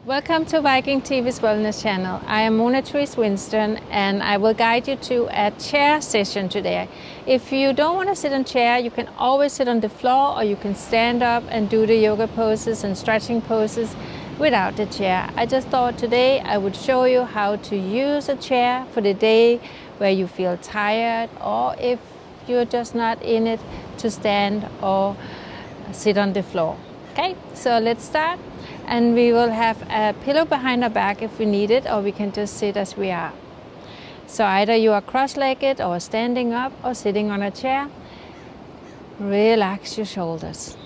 Welcome to Viking.TV's Wellness channel. I am Mona Therese and I will guide you to a chair session today. If you don't want to sit on chair, you can always sit on the floor or you can stand up and do the yoga poses and stretching poses without the chair. I just thought today I would show you how to use a chair for the day where you feel tired or if you're just not in it to stand or sit on the floor. Okay, so let's start. And we will have a pillow behind our back if we need it, or we can just sit as we are. So either you are cross-legged or standing up or sitting on a chair. Relax your shoulders.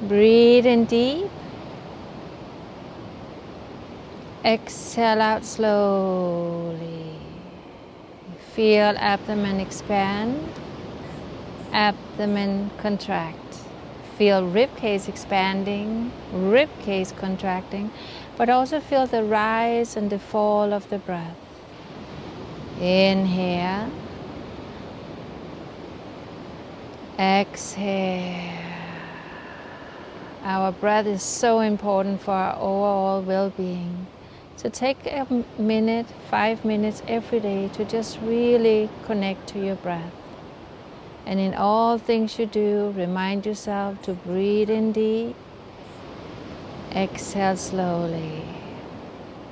Breathe in deep. Exhale out slowly. Feel abdomen expand, abdomen contract. Feel ribcage expanding, ribcage contracting, but also feel the rise and the fall of the breath. Inhale, exhale. Our breath is so important for our overall well-being. So take a minute, 5 minutes every day to just really connect to your breath. And in all things you do, remind yourself to breathe in deep, exhale slowly.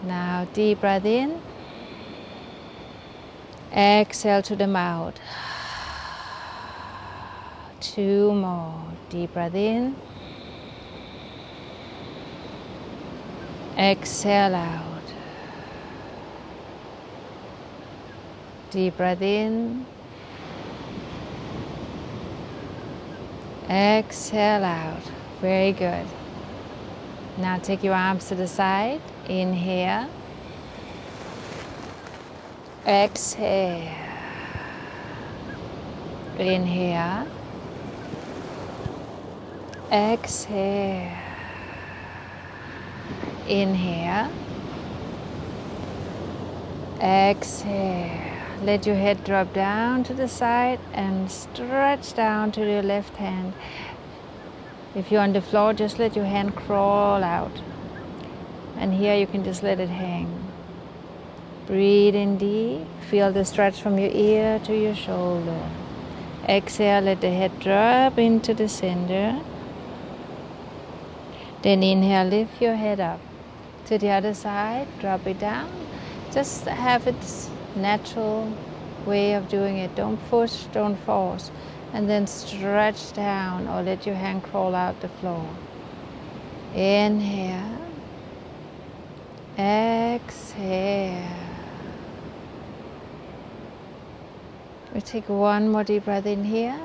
Now deep breath in, exhale to the mouth. 2 more, deep breath in, exhale out. Deep breath in, exhale out. Very good. Now take your arms to the side. Inhale. Exhale. Inhale. Exhale. Inhale. Exhale. Let your head drop down to the side and stretch down to your left hand. If you're on the floor, just let your hand crawl out. And here you can just let it hang. Breathe in deep. Feel the stretch from your ear to your shoulder. Exhale, let the head drop into the center. Then inhale, lift your head up. To the other side, drop it down. Just have it natural way of doing it. Don't push, don't force. And then stretch down or let your hand crawl out the floor. Inhale. Exhale. We take one more deep breath in here.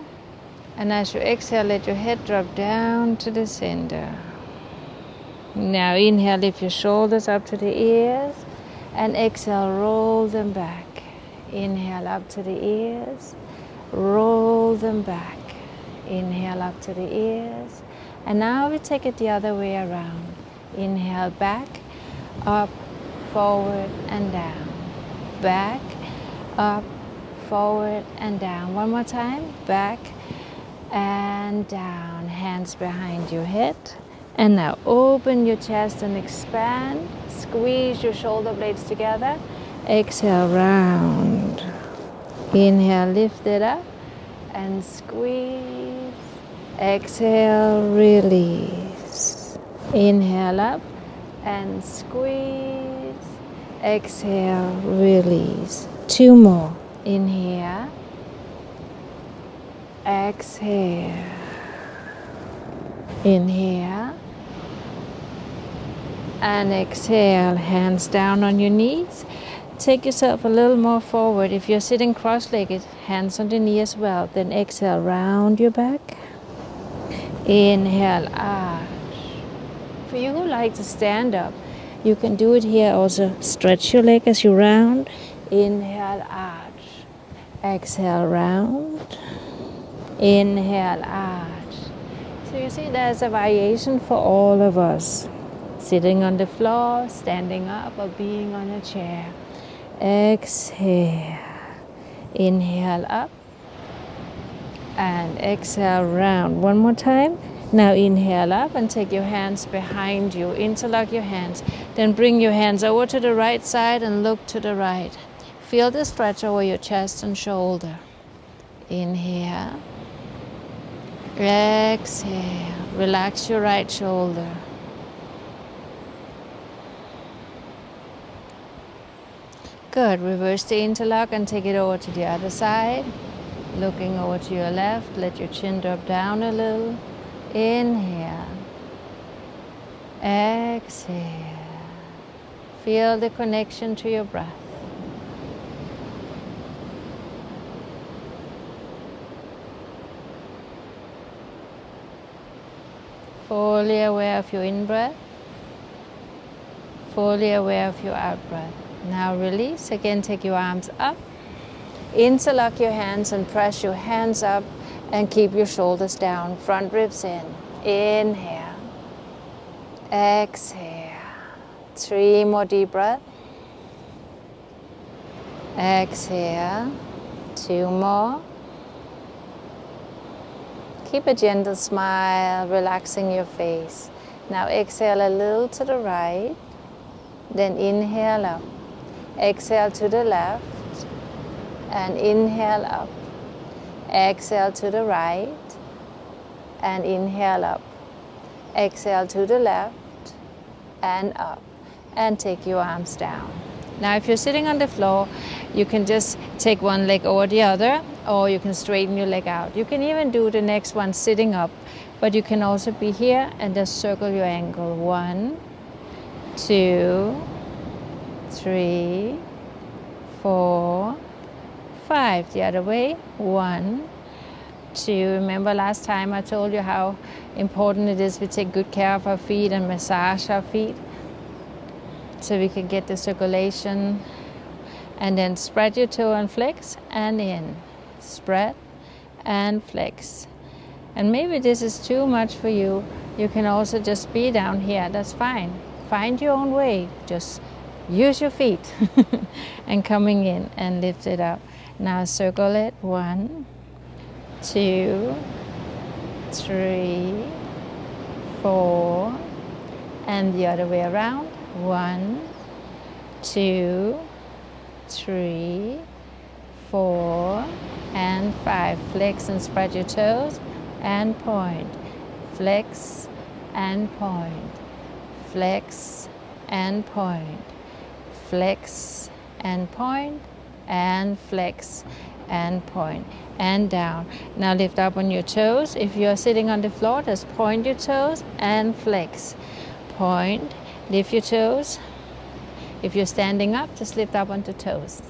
And as you exhale, let your head drop down to the center. Now inhale, lift your shoulders up to the ears. And exhale, roll them back. Inhale up to the ears. Roll them back. Inhale up to the ears. And now we take it the other way around. Inhale back, up, forward and down. Back, up, forward and down. One more time. Back and down. Hands behind your head. And now open your chest and expand. Squeeze your shoulder blades together. Exhale, round. Inhale, lift it up and squeeze. Exhale, release. Inhale up and squeeze. Exhale, release. 2 more. Inhale. Exhale. Inhale. And exhale, hands down on your knees. Take yourself a little more forward. If you're sitting cross-legged, hands on the knee as well. Then exhale, round your back. Inhale, arch. For you who like to stand up, you can do it here also. Stretch your leg as you round. Inhale, arch. Exhale, round. Inhale, arch. So you see there's a variation for all of us. Sitting on the floor, standing up, or being on a chair. Exhale. Inhale up. And exhale round. One more time. Now inhale up and take your hands behind you. Interlock your hands. Then bring your hands over to the right side and look to the right. Feel the stretch over your chest and shoulder. Inhale. Exhale. Relax your right shoulder. Good. Reverse the interlock and take it over to the other side. Looking over to your left, let your chin drop down a little. Inhale. Exhale. Feel the connection to your breath. Fully aware of your in-breath. Fully aware of your out-breath. Now release. Again, take your arms up. Interlock your hands and press your hands up and keep your shoulders down. Front ribs in. Inhale. Exhale. 3 more deep breaths. Exhale. 2 more. Keep a gentle smile, relaxing your face. Now exhale a little to the right. Then inhale up. Exhale to the left. And inhale up. Exhale to the right. And inhale up. Exhale to the left. And up. And take your arms down. Now if you're sitting on the floor, you can just take one leg over the other, or you can straighten your leg out. You can even do the next one sitting up, but you can also be here and just circle your ankle. 1, 2, 3, 4, 5. The other way. 1, 2. Remember last time I told you how important it is we take good care of our feet and massage our feet so we can get the circulation. And then spread your toe and flex and in. Spread and flex. And maybe this is too much for you. You can also just be down here. That's fine. Find your own way. Just use your feet. And coming in and lift it up. Now circle it. 1, 2, 3, 4. And the other way around. 1, 2, 3, 4, and 5. Flex and spread your toes and point. Flex and point. Flex and point. Flex and point. And flex and point. And down. Now lift up on your toes. If you're sitting on the floor, just point your toes and flex. Point. Lift your toes. If you're standing up, just lift up onto toes.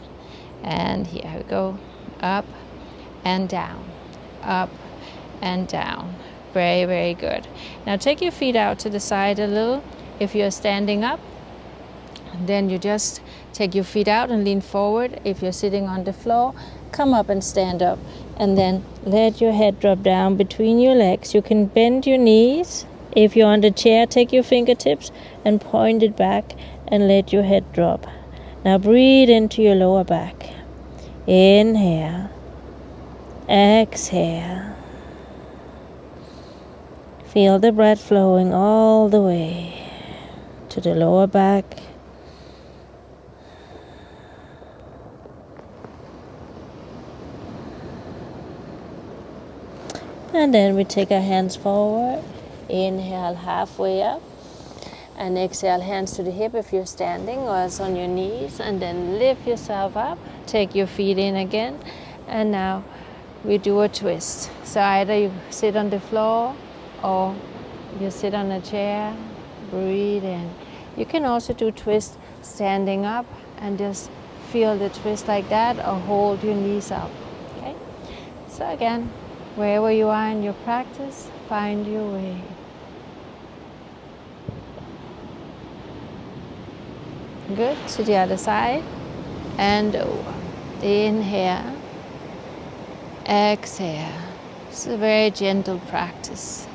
And here we go. Up and down. Up and down. Very, very good. Now take your feet out to the side a little. If you're standing up, then you just take your feet out and lean forward. If you're sitting on the floor, come up and stand up. And then let your head drop down between your legs. You can bend your knees. If you're on the chair, take your fingertips and point it back and let your head drop. Now breathe into your lower back. Inhale. Exhale. Feel the breath flowing all the way to the lower back. And then we take our hands forward. Inhale halfway up. And exhale, hands to the hip if you're standing, or else on your knees. And then lift yourself up. Take your feet in again. And now we do a twist. So either you sit on the floor or you sit on a chair. Breathe in. You can also do twist standing up and just feel the twist like that, or hold your knees up. Okay? So again, wherever you are in your practice, find your way. Good. To the other side. And over. Inhale. Exhale. It's a very gentle practice.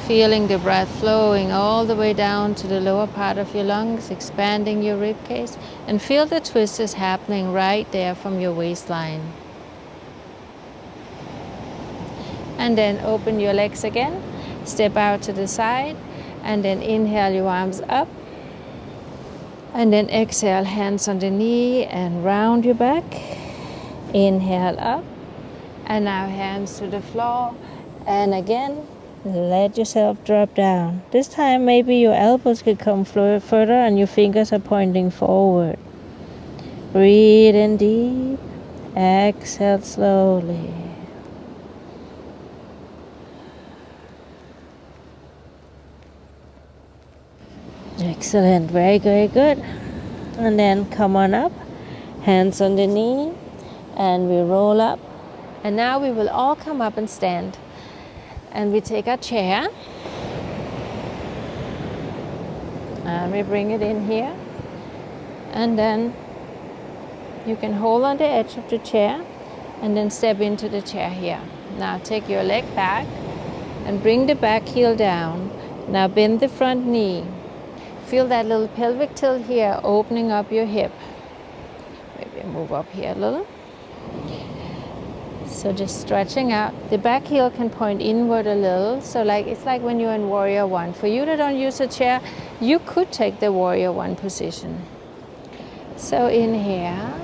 Feeling the breath flowing all the way down to the lower part of your lungs, expanding your rib cage. And feel the twist is happening right there from your waistline. And then open your legs again. Step out to the side. And then inhale your arms up. And then exhale, hands on the knee and round your back. Inhale up. And now hands to the floor. And again, let yourself drop down. This time maybe your elbows could come further and your fingers are pointing forward. Breathe in deep. Exhale slowly. Excellent, very, very good. And then come on up, hands on the knee, and we roll up. And now we will all come up and stand. And we take our chair, and we bring it in here. And then you can hold on the edge of the chair, and then step into the chair here. Now take your leg back, and bring the back heel down. Now bend the front knee. Feel that little pelvic tilt here, opening up your hip. Maybe move up here a little. So just stretching out. The back heel can point inward a little. So it's like when you're in warrior one. For you that don't use a chair, you could take the warrior one position. So inhale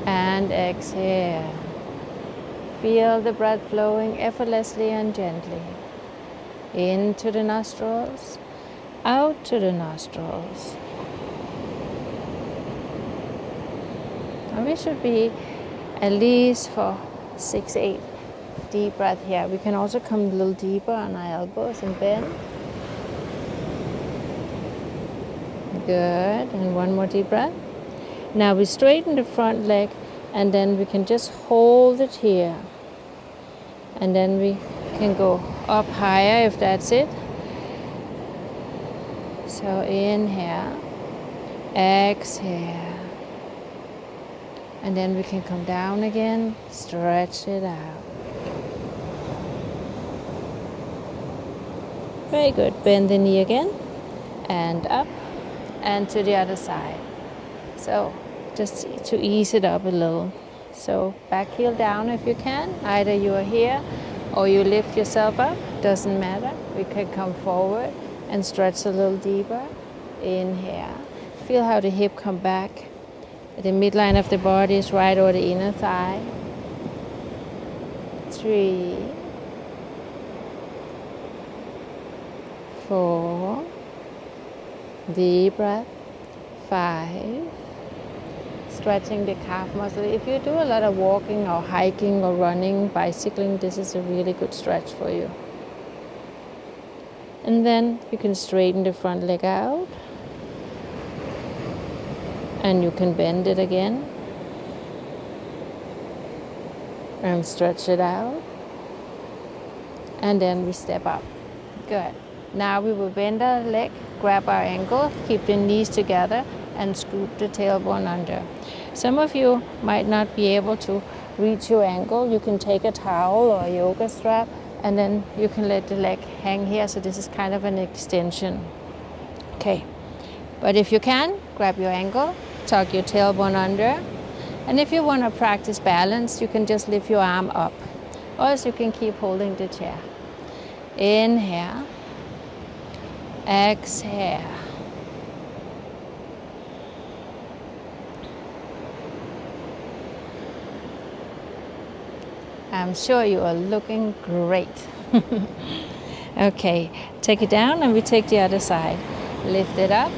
and exhale. Feel the breath flowing effortlessly and gently. Into the nostrils. Out to the nostrils. And we should be at least for 6-8 deep breath here. We can also come a little deeper on our elbows and bend. Good. And one more deep breath. Now we straighten the front leg, and then we can just hold it here. And then we can go up higher if that's it. So inhale, exhale, and then we can come down again, stretch it out. Very good. Bend the knee again, and up, and to the other side. So just to ease it up a little. So back heel down if you can. Either you are here or you lift yourself up, doesn't matter. We can come forward and stretch a little deeper. Inhale. Feel how the hip come back. The midline of the body is right over the inner thigh. 3, 4. Deep breath. 5. Stretching the calf muscle. If you do a lot of walking or hiking or running, bicycling, this is a really good stretch for you. And then you can straighten the front leg out. And you can bend it again. And stretch it out. And then we step up. Good. Now we will bend our leg, grab our ankle, keep the knees together, and scoop the tailbone under. Some of you might not be able to reach your ankle. You can take a towel or a yoga strap, and then you can let the leg hang here. So this is kind of an extension. Okay, but if you can, grab your ankle, tuck your tailbone under, and if you want to practice balance, you can just lift your arm up, or else you can keep holding the chair. Inhale, exhale. I'm sure you are looking great. Okay, take it down and we take the other side. Lift it up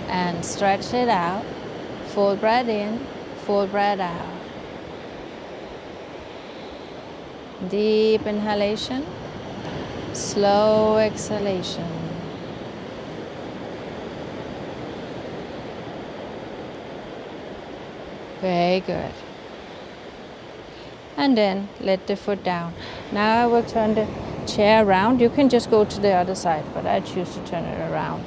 and stretch it out. Full breath in, full breath out. Deep inhalation, slow exhalation. Very good. And then let the foot down. Now I will turn the chair around. You can just go to the other side, but I choose to turn it around.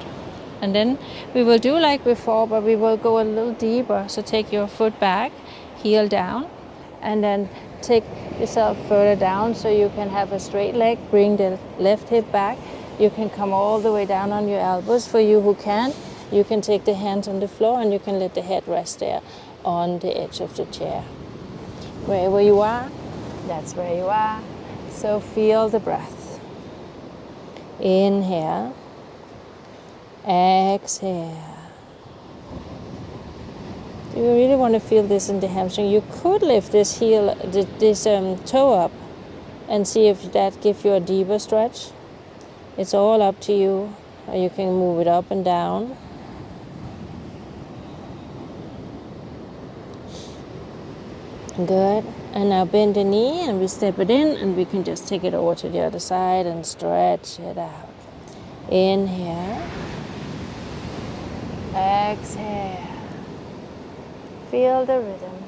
And then we will do like before, but we will go a little deeper. So take your foot back, heel down, and then take yourself further down so you can have a straight leg. Bring the left hip back. You can come all the way down on your elbows. For you who can, you can take the hands on the floor and you can let the head rest there on the edge of the chair. Wherever you are, that's where you are. So feel the breath. Inhale. Exhale. Do you really want to feel this in the hamstring? You could lift this heel, this toe up and see if that gives you a deeper stretch. It's all up to you. Or you can move it up and down. Good. And now bend the knee and we step it in and we can just take it over to the other side and stretch it out. Inhale. Exhale. Feel the rhythm.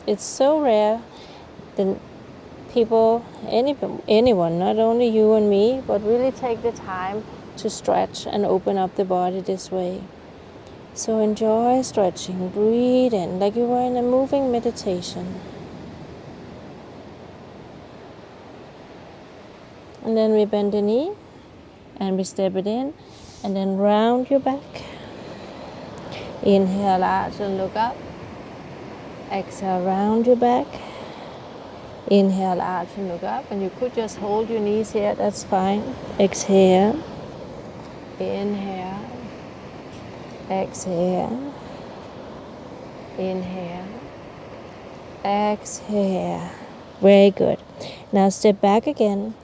It's so rare that people, anyone, not only you and me, but really take the time to stretch and open up the body this way. So enjoy stretching, breathe in like you were in a moving meditation. And then we bend the knee and we step it in and then round your back. Inhale out and look up. Exhale, round your back. Inhale out and look up. And you could just hold your knees here, that's fine. Exhale. Inhale. Exhale. Inhale. Exhale. Very good. Now step back again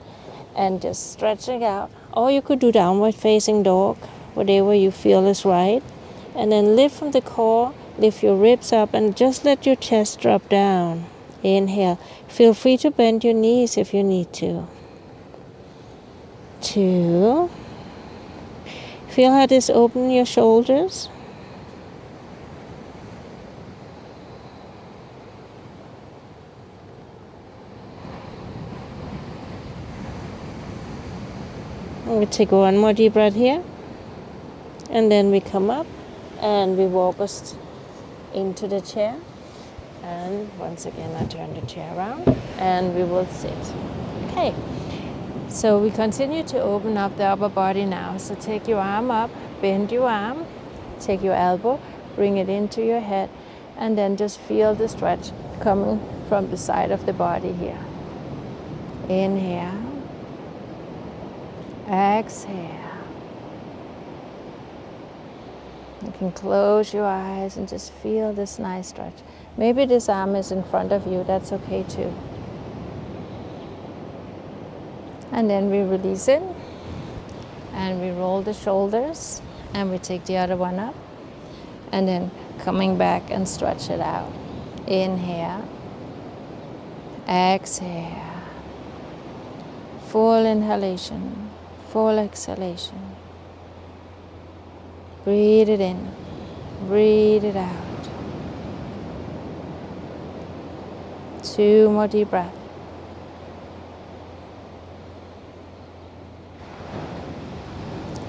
and just stretching out. Or you could do downward facing dog, whatever you feel is right. And then lift from the core, lift your ribs up and just let your chest drop down. Inhale. Feel free to bend your knees if you need to. 2. Feel how this opens your shoulders. And we take one more deep breath here. And then we come up and we walk us into the chair. And once again, I turn the chair around and we will sit. Okay. So we continue to open up the upper body now. So take your arm up, bend your arm, take your elbow, bring it into your head, and then just feel the stretch coming from the side of the body here. Inhale. Exhale. You can close your eyes and just feel this nice stretch. Maybe this arm is in front of you, that's okay too. And then we release it and we roll the shoulders and we take the other one up and then coming back and stretch it out. Inhale. Exhale. Full inhalation, full exhalation. Breathe it in, breathe it out. 2 more deep breaths.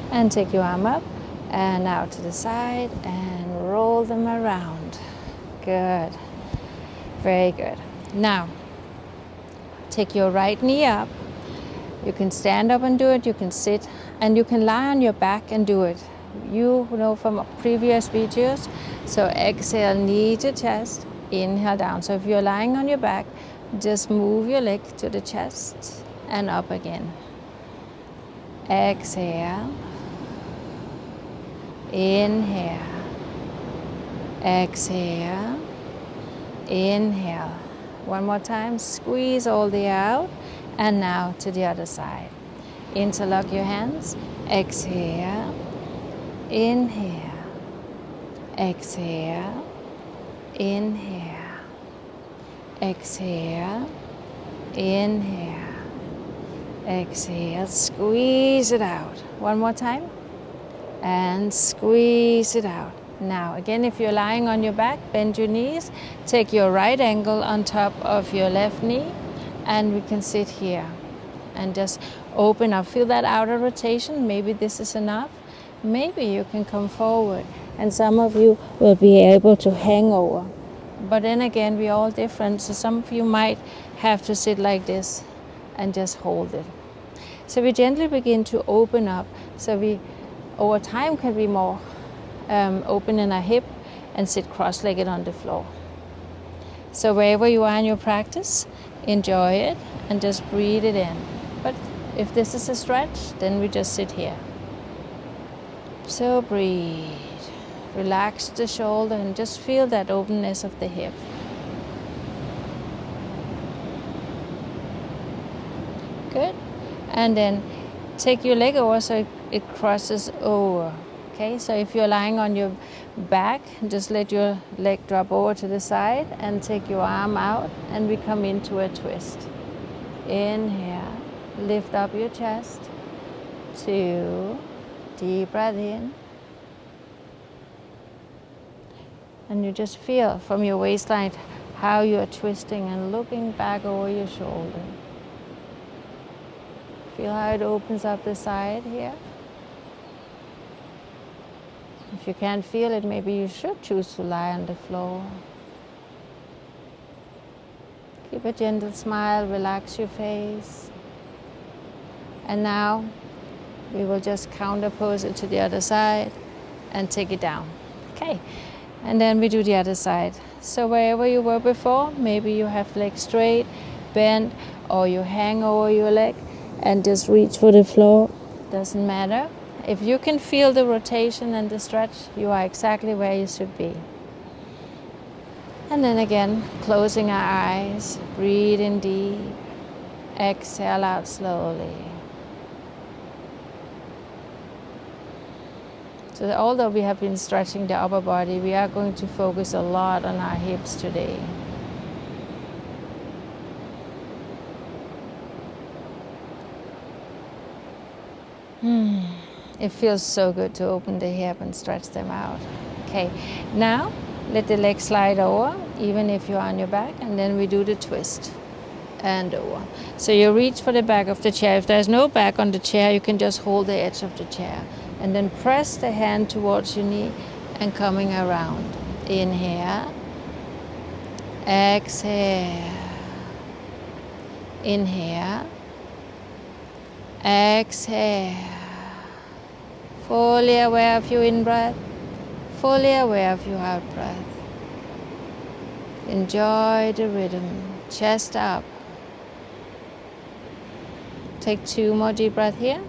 And take your arm up and out to the side and roll them around. Good. Very good. Now, take your right knee up. You can stand up and do it, you can sit, and you can lie on your back and do it. You know from previous videos. So exhale, knee to chest, inhale down. So if you're lying on your back, just move your leg to the chest and up again. Exhale. Inhale. Exhale. Inhale. One more time. Squeeze all the air out. And now to the other side. Interlock your hands. Exhale. Inhale. Exhale. Inhale. Exhale. Inhale. Exhale. Squeeze it out. One more time. And squeeze it out. Now again, if you're lying on your back, bend your knees, take your right ankle on top of your left knee, and we can sit here and just open up. Feel that outer rotation. Maybe this is enough. Maybe you can come forward, and some of you will be able to hang over. But then again, we're all different, so some of you might have to sit like this and just hold it. So we gently begin to open up, so we over time can be more open in our hip and sit cross-legged on the floor. So wherever you are in your practice, enjoy it and just breathe it in. But if this is a stretch, then we just sit here. So breathe. Relax the shoulder and just feel that openness of the hip. Good. And then take your leg over so it crosses over. Okay, so if you're lying on your back, just let your leg drop over to the side and take your arm out, and we come into a twist. Inhale, lift up your chest. 2, deep breath in. And you just feel from your waistline how you are twisting and looking back over your shoulder. Feel how it opens up the side here. If you can't feel it, maybe you should choose to lie on the floor. Keep a gentle smile, relax your face. And now we will just counterpose it to the other side and take it down. Okay, and then we do the other side. So wherever you were before, maybe you have legs straight, bent, or you hang over your leg and just reach for the floor. Doesn't matter. If you can feel the rotation and the stretch, you are exactly where you should be. And then again, closing our eyes, breathe in deep, exhale out slowly. So although we have been stretching the upper body, we are going to focus a lot on our hips today. It feels so good to open the hip and stretch them out. Okay, now let the legs slide over, even if you're on your back, and then we do the twist and over. So you reach for the back of the chair. If there's no back on the chair, you can just hold the edge of the chair and then press the hand towards your knee and coming around. Inhale, exhale, inhale, exhale. Fully aware of your in-breath, fully aware of your out-breath. Enjoy the rhythm, chest up. Take 2 more deep breaths here.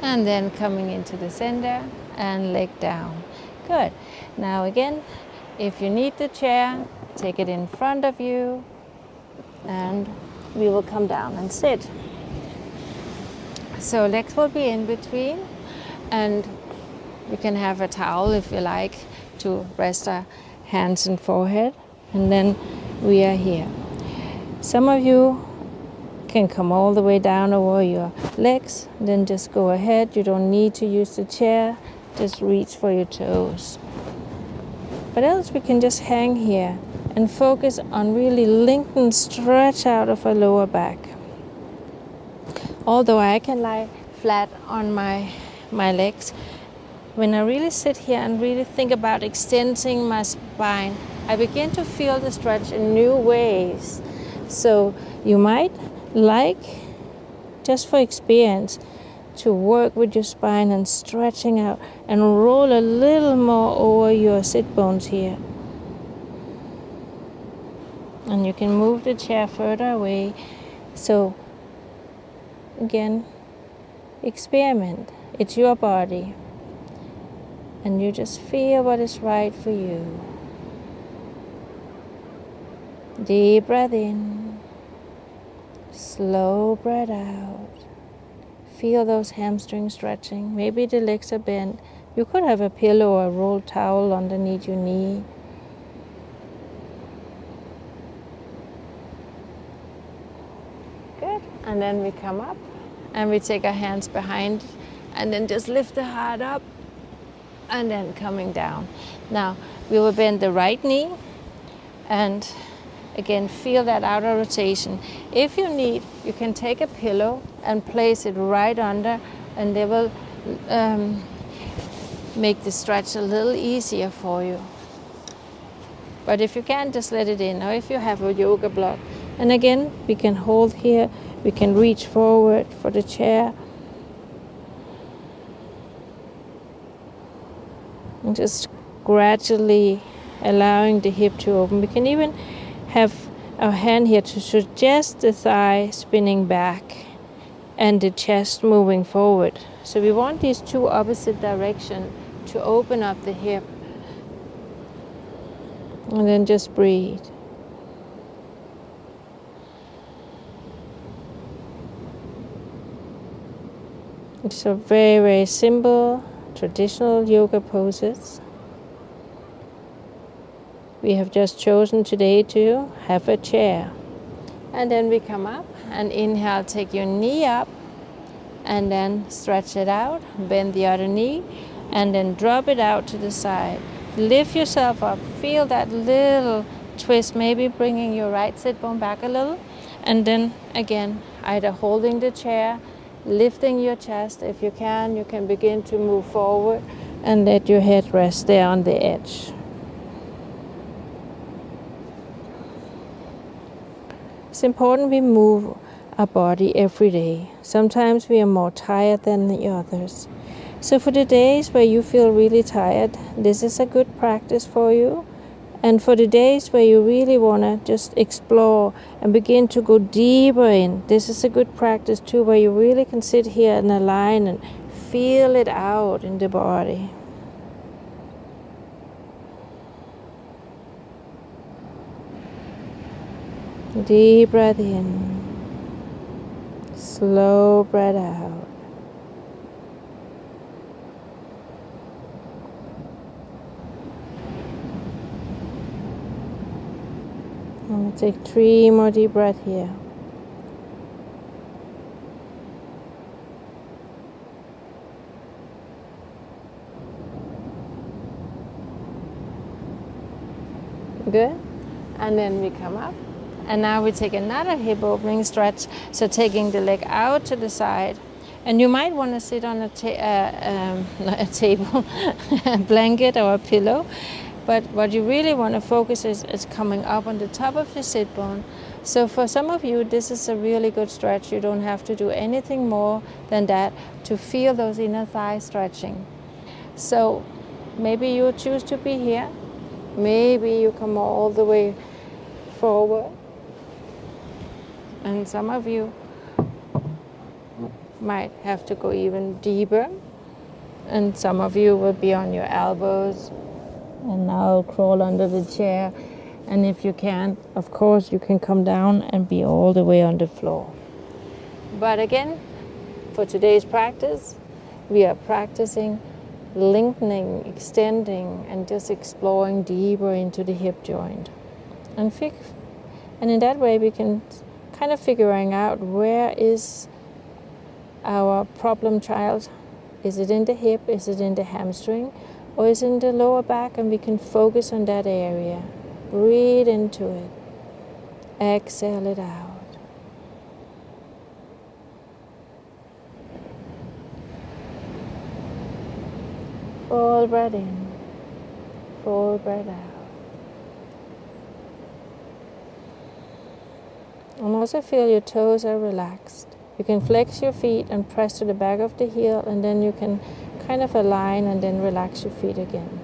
And then coming into the center and leg down. Good. Now again, if you need the chair, take it in front of you and we will come down and sit. So legs will be in between, and you can have a towel if you like to rest our hands and forehead, and then we are here. Some of you can come all the way down over your legs, then just go ahead. You don't need to use the chair, just reach for your toes. But else we can just hang here and focus on really lengthen, stretch out of our lower back. Although I can lie flat on my legs, when I really sit here and really think about extending my spine, I begin to feel the stretch in new ways. So you might like, just for experience, to work with your spine and stretching out and roll a little more over your sit bones here. And you can move the chair further away. So again, experiment. It's your body. And you just feel what is right for you. Deep breath in. Slow breath out. Feel those hamstrings stretching. Maybe the legs are bent. You could have a pillow or a rolled towel underneath your knee. Good. And then we come up and we take our hands behind and then just lift the heart up and then coming down. Now we will bend the right knee and again feel that outer rotation. If you need, you can take a pillow and place it right under, and they will make the stretch a little easier for you. But if you can't, just let it in, or if you have a yoga block. And again, we can hold here, we can reach forward for the chair. And just gradually allowing the hip to open. We can even have our hand here to suggest the thigh spinning back and the chest moving forward. So we want these two opposite directions to open up the hip. And then just breathe. It's a very, very simple traditional yoga poses. We have just chosen today to have a chair. And then we come up and inhale, take your knee up and then stretch it out, bend the other knee and then drop it out to the side. Lift yourself up, feel that little twist, maybe bringing your right sit bone back a little, and then again, either holding the chair, lifting your chest. If you can begin to move forward and let your head rest there on the edge. It's important we move our body every day. Sometimes we are more tired than the others. So for the days where you feel really tired, this is a good practice for you. And for the days where you really want to just explore and begin to go deeper in, this is a good practice too, where you really can sit here and align and feel it out in the body. Deep breath in, slow breath out. I'm going to take 3 more deep breaths here. Good. And then we come up. And now we take another hip opening stretch. So taking the leg out to the side. And you might want to sit on a table, a blanket or a pillow. But what you really want to focus is coming up on the top of the sit bone. So for some of you, this is a really good stretch. You don't have to do anything more than that to feel those inner thighs stretching. So maybe you choose to be here. Maybe you come all the way forward. And some of you might have to go even deeper. And some of you will be on your elbows. And now crawl under the chair. And if you can, of course, you can come down and be all the way on the floor. But again, for today's practice, we are practicing lengthening, extending, and just exploring deeper into the hip joint. And in that way, we can kind of figuring out where is our problem child. Is it in the hip? Is it in the hamstring? Or is it in the lower back? And we can focus on that area. Breathe into it. Exhale it out. Full breath in. Full breath out. And also feel your toes are relaxed. You can flex your feet and press to the back of the heel, and then you can kind of align and then relax your feet again.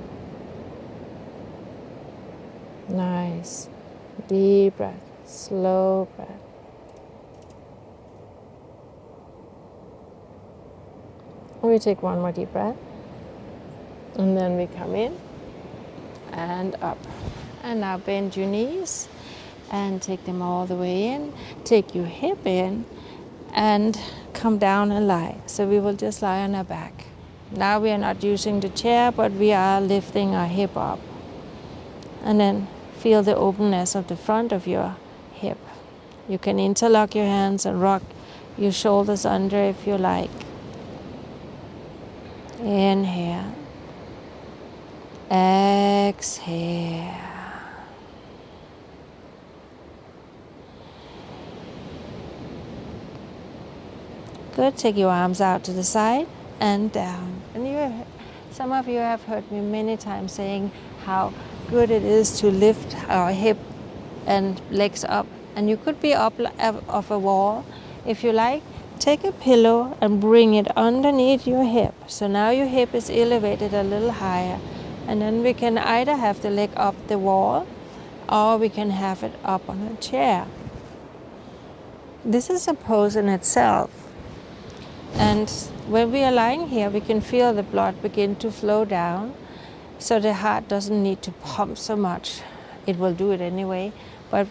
Nice. Deep breath. Slow breath. And we take one more deep breath. And then we come in and up. And now bend your knees and take them all the way in. Take your hip in and come down and lie. So we will just lie on our back. Now we are not using the chair, but we are lifting our hip up. And then feel the openness of the front of your hip. You can interlock your hands and rock your shoulders under if you like. Inhale. Exhale. Good. Take your arms out to the side and down. And some of you have heard me many times saying how good it is to lift our hip and legs up. And you could be up of a wall. If you like, take a pillow and bring it underneath your hip. So now your hip is elevated a little higher. And then we can either have the leg up the wall or we can have it up on a chair. This is a pose in itself. And when we are lying here, we can feel the blood begin to flow down, so the heart doesn't need to pump so much. It will do it anyway, but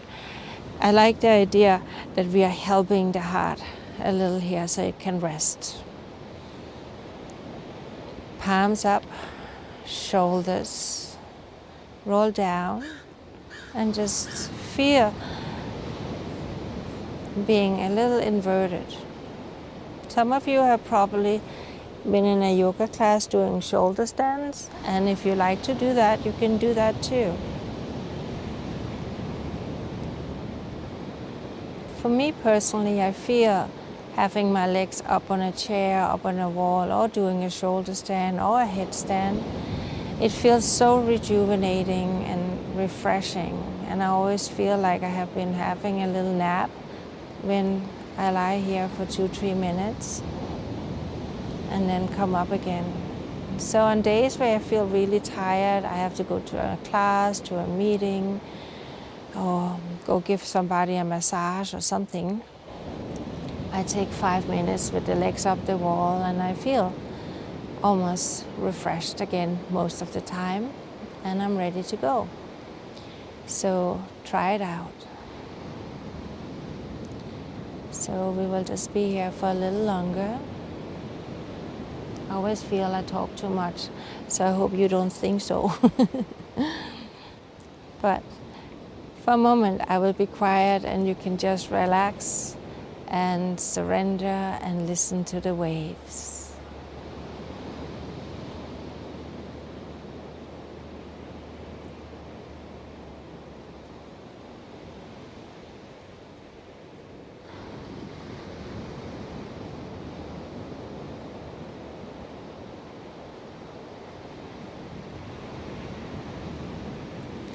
I like the idea that we are helping the heart a little here so it can rest. Palms up, shoulders roll down, and just feel being a little inverted. Some of you have probably been in a yoga class doing shoulder stands, and if you like to do that, you can do that too. For me personally, I feel having my legs up on a chair, up on a wall, or doing a shoulder stand or a headstand, it feels so rejuvenating and refreshing, and I always feel like I have been having a little nap when I lie here for 2-3 minutes and then come up again. So on days where I feel really tired, I have to go to a class, to a meeting, or go give somebody a massage or something, I take 5 minutes with the legs up the wall and I feel almost refreshed again most of the time, and I'm ready to go. So try it out. So we will just be here for a little longer. I always feel I talk too much, so I hope you don't think so. But for a moment I will be quiet and you can just relax and surrender and listen to the waves.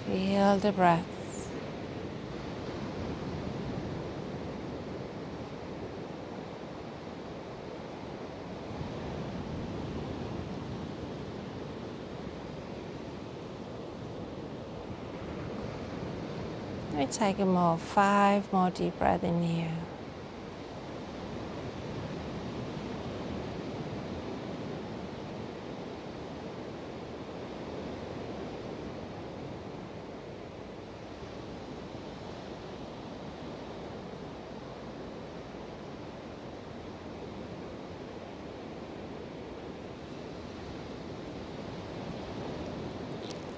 Feel the breath. We take 5 more deep breaths in here.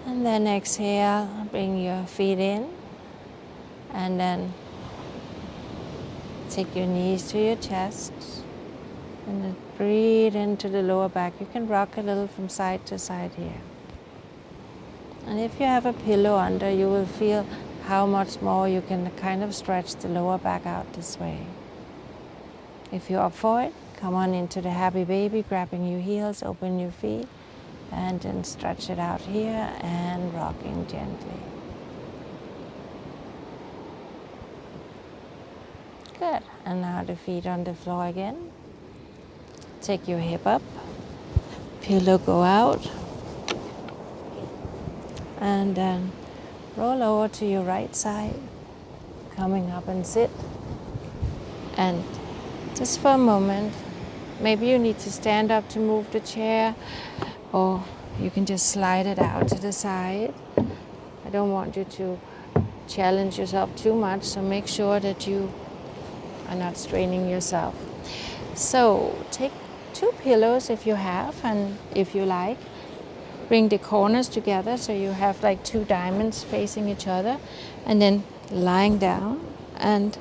And then exhale, bring your feet in, and then take your knees to your chest, and then breathe into the lower back. You can rock a little from side to side here. And if you have a pillow under, you will feel how much more you can kind of stretch the lower back out this way. If you're up for it, come on into the happy baby, grabbing your heels, open your feet, and then stretch it out here and rocking gently. Good. And now the feet on the floor again. Take your hip up, pillow go out, and then roll over to your right side, coming up and sit. And just for a moment, maybe you need to stand up to move the chair, or you can just slide it out to the side. I don't want you to challenge yourself too much, so make sure that you are not straining yourself. So take 2 pillows if you have, and if you like, bring the corners together so you have like 2 diamonds facing each other, and then lying down and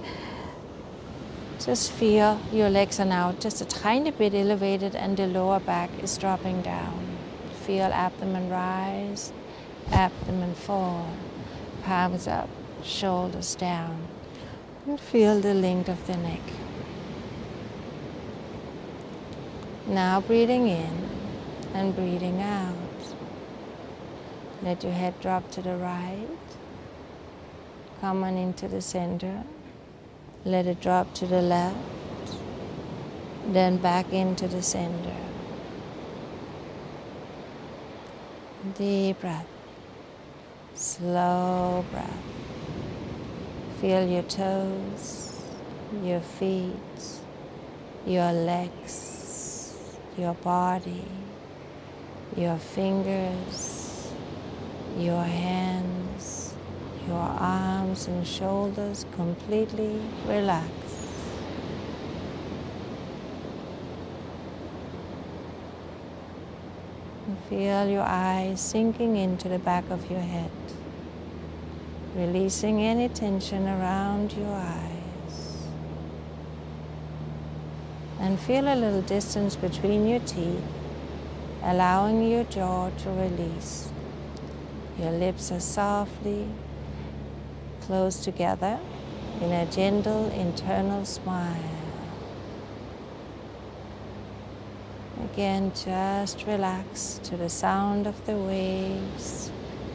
just feel your legs are now just a tiny bit elevated and the lower back is dropping down. Feel abdomen rise, abdomen fall, palms up, shoulders down. And feel the length of the neck. Now breathing in and breathing out. Let your head drop to the right. Come on into the center. Let it drop to the left. Then back into the center. Deep breath. Slow breath. Feel your toes, your feet, your legs, your body, your fingers, your hands, your arms and shoulders completely relaxed. And feel your eyes sinking into the back of your head, releasing any tension around your eyes. And feel a little distance between your teeth, allowing your jaw to release. Your lips are softly closed together in a gentle internal smile. Again, just relax to the sound of the waves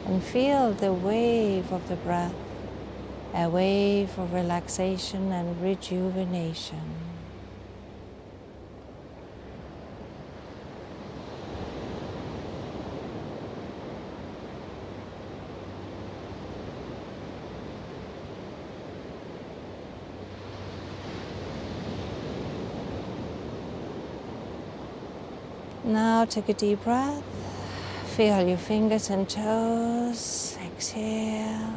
and feel the wave of the breath, a wave of relaxation and rejuvenation. Now take a deep breath. Feel your fingers and toes. Exhale.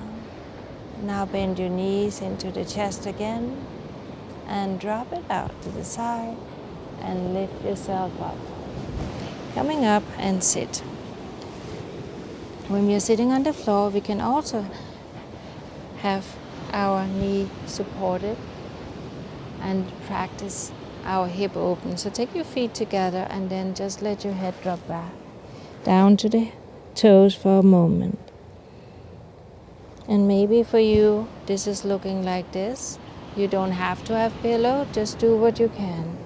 Now bend your knees into the chest again and drop it out to the side and lift yourself up. Coming up and sit. When we are sitting on the floor, we can also have our knee supported and practice our hip open. So take your feet together and then just let your head drop back down to the toes for a moment. And maybe for you this is looking like this. You don't have to have pillow, just do what you can.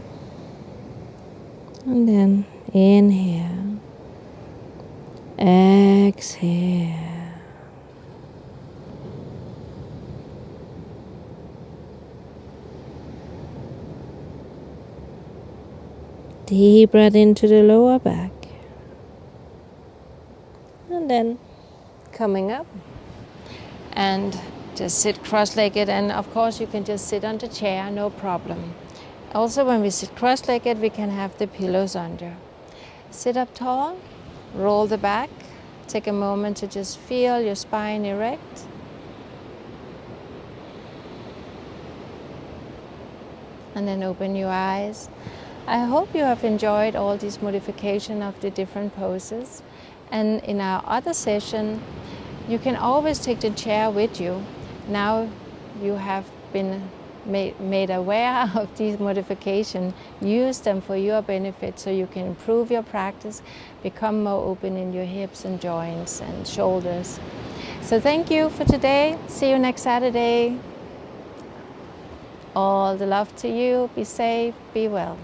And then inhale, exhale. Deep breath into the lower back. And then coming up and just sit cross-legged, and of course you can just sit on the chair, no problem. Also when we sit cross-legged we can have the pillows under. Sit up tall, roll the back, take a moment to just feel your spine erect. And then open your eyes. I hope you have enjoyed all these modifications of the different poses. And in our other session, you can always take the chair with you. Now you have been made aware of these modifications. Use them for your benefit so you can improve your practice, become more open in your hips and joints and shoulders. So thank you for today. See you next Saturday. All the love to you. Be safe, be well.